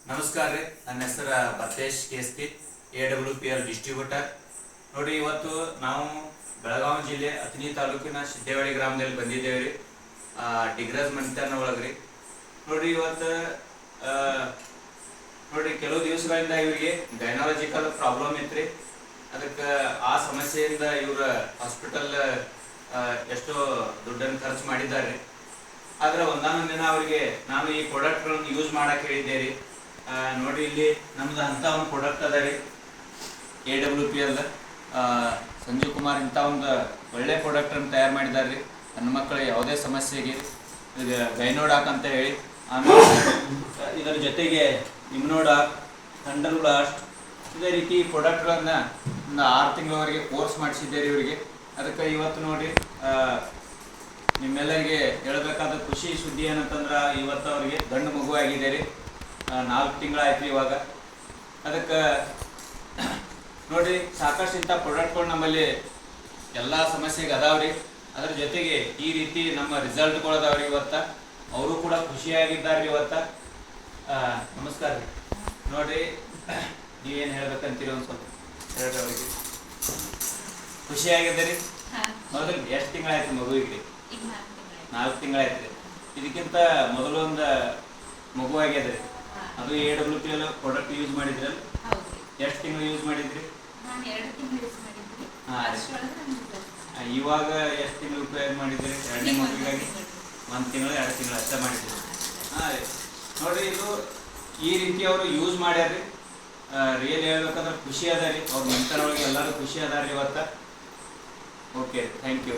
ನಮಸ್ಕಾರ ರೀ. ನನ್ನ ಹೆಸರು ಬರ್ತೇಶ್ ಕೇಸ್ತಿ, AWPL ಡಿಸ್ಟ್ರಿಬ್ಯೂಟರ್. ನೋಡಿ, ಇವತ್ತು ನಾವು ಬೆಳಗಾವಿ ಜಿಲ್ಲೆ ಅಥಣಿ ತಾಲೂಕಿನ ಸಿದ್ದೇವಾಡಿ ಗ್ರಾಮದಲ್ಲಿ ಬಂದಿದ್ದೇವೆ ರೀ. ಡಿಗ್ರಸ್ ಮನಿತನ ಒಳಗ್ರಿ. ನೋಡ್ರಿ, ಇವತ್ತು ನೋಡ್ರಿ, ಕೆಲವು ದಿವಸಗಳಿಂದ ಇವರಿಗೆ ಗೈನಾಲಜಿಕಲ್ ಪ್ರಾಬ್ಲಮ್ ಇತ್ರಿ. ಅದಕ್ಕೆ ಆ ಸಮಸ್ಯೆಯಿಂದ ಇವ್ರ ಹಾಸ್ಪಿಟಲ್ ಎಷ್ಟೋ ದುಡ್ಡನ್ನು ಖರ್ಚು ಮಾಡಿದ್ದಾರೆ. ಆದ್ರೆ ಒಂದಾನೊಂದು ದಿನ ಅವರಿಗೆ ನಾನು ಈ ಪ್ರಾಡಕ್ಟ್ಗಳನ್ನು ಯೂಸ್ ಮಾಡಕ್ಕೆ ಹೇಳಿದ್ದೆ ರೀ. ನೋಡ್ರಿ, ಇಲ್ಲಿ ನಮ್ದು ಅಂತ ಒಂದು ಪ್ರಾಡಕ್ಟ್ ಅದ ರೀ, AWPL ಸಂಜೀವ್ ಕುಮಾರ್ ಇಂಥ ಒಂದು ಒಳ್ಳೆ ಪ್ರಾಡಕ್ಟನ್ನು ತಯಾರು ಮಾಡಿದ್ದಾರೆ ರೀ. ನನ್ನ ಮಕ್ಕಳ ಯಾವುದೇ ಸಮಸ್ಯೆಗೆ ಈಗ ಗೈನೋಡಾಕ್ ಅಂತ ಹೇಳಿ, ಆಮೇಲೆ ಇದರ ಜೊತೆಗೆ ಇಮ್ನೋಡಾಕ್, ಥಂಡರ್ ಬ್ಲಾಸ್ಟ್, ಇದೇ ರೀತಿ ಪ್ರಾಡಕ್ಟ್ಗಳನ್ನು ಒಂದು 6 ತಿಂಗಳವರೆಗೆ ಕೋರ್ಸ್ ಮಾಡಿಸಿದ್ದೇವೆ ಇವರಿಗೆ. ಅದಕ್ಕೆ ಇವತ್ತು ನೋಡಿ, ನಿಮ್ಮೆಲ್ಲರಿಗೆ ಹೇಳಬೇಕಾದ ಖುಷಿ ಸುದ್ದಿ ಏನಂತಂದ್ರೆ, ಇವತ್ತು ಅವರಿಗೆ ಗಂಡು ಮಗು ಆಗಿದೆ ರೀ. 4 ತಿಂಗಳಾಯ್ತು ಇವಾಗ. ಅದಕ್ಕೆ ನೋಡಿರಿ, ಸಾಕಷ್ಟು ಇಂಥ ಪ್ರಾಡಕ್ಟ್ಗಳು ನಮ್ಮಲ್ಲಿ ಎಲ್ಲ ಸಮಸ್ಯೆಗೆ ಅದಾವ್ರಿ. ಅದ್ರ ಜೊತೆಗೆ ಈ ರೀತಿ ನಮ್ಮ ರಿಸಲ್ಟ್ಗಳು ಅದಾವ್ರಿ. ಇವತ್ತು ಅವರು ಕೂಡ ಖುಷಿಯಾಗಿದ್ದಾರೆ ಇವತ್ತು. ನಮಸ್ಕಾರ ರೀ. ನೋಡ್ರಿ, ನೀವೇನು ಹೇಳ್ಬೇಕಂತೀರಿ ಒಂದು ಸ್ವಲ್ಪ ಹೇಳ್ರಿ ಅವ್ರಿಗೆ. ಖುಷಿಯಾಗಿದೆ ರೀ. ಮೊದಲು ಎಷ್ಟು ತಿಂಗಳಾಯ್ತು ಮಗುವಿಗೆ? 4 ತಿಂಗಳಾಯ್ತು ರೀ. ಇದಕ್ಕಿಂತ ಮೊದಲು ಒಂದು ಮಗು ಆಗ್ಯದ ರೀ. ಅದು AWPL ಪ್ರಾಡಕ್ಟ್ ಯೂಸ್ ಮಾಡಿದ್ರಲ್ಲ? ಎಷ್ಟು ತಿಂಗಳು ಯೂಸ್ ಮಾಡಿದ್ರಿ? ಇವಾಗ ಎಷ್ಟು ತಿಂಗಳು ಉಪಯೋಗ ಮಾಡಿದ್ರಿ? 2ನೇ ಮಗುವಿಗಾಗಿ 1 ತಿಂಗಳು 2 ತಿಂಗಳು ಅಷ್ಟೇ ಮಾಡಿದ್ರಿ. ಹಾಂ ರೀ. ನೋಡ್ರಿ, ಇದು ಈ ರೀತಿ ಅವರು ಯೂಸ್ ಮಾಡ್ಯಾರ್ರಿ. ರಿಯಲ್ ಹೇಳ್ಬೇಕಂದ್ರೆ ಖುಷಿ ಅದ ರೀ. ಅವ್ರ ಮನೆತನೊಳಗೆ ಎಲ್ಲರೂ ಖುಷಿ ಅದಾರ ರೀ ಇವತ್ತು. Okay, thank you.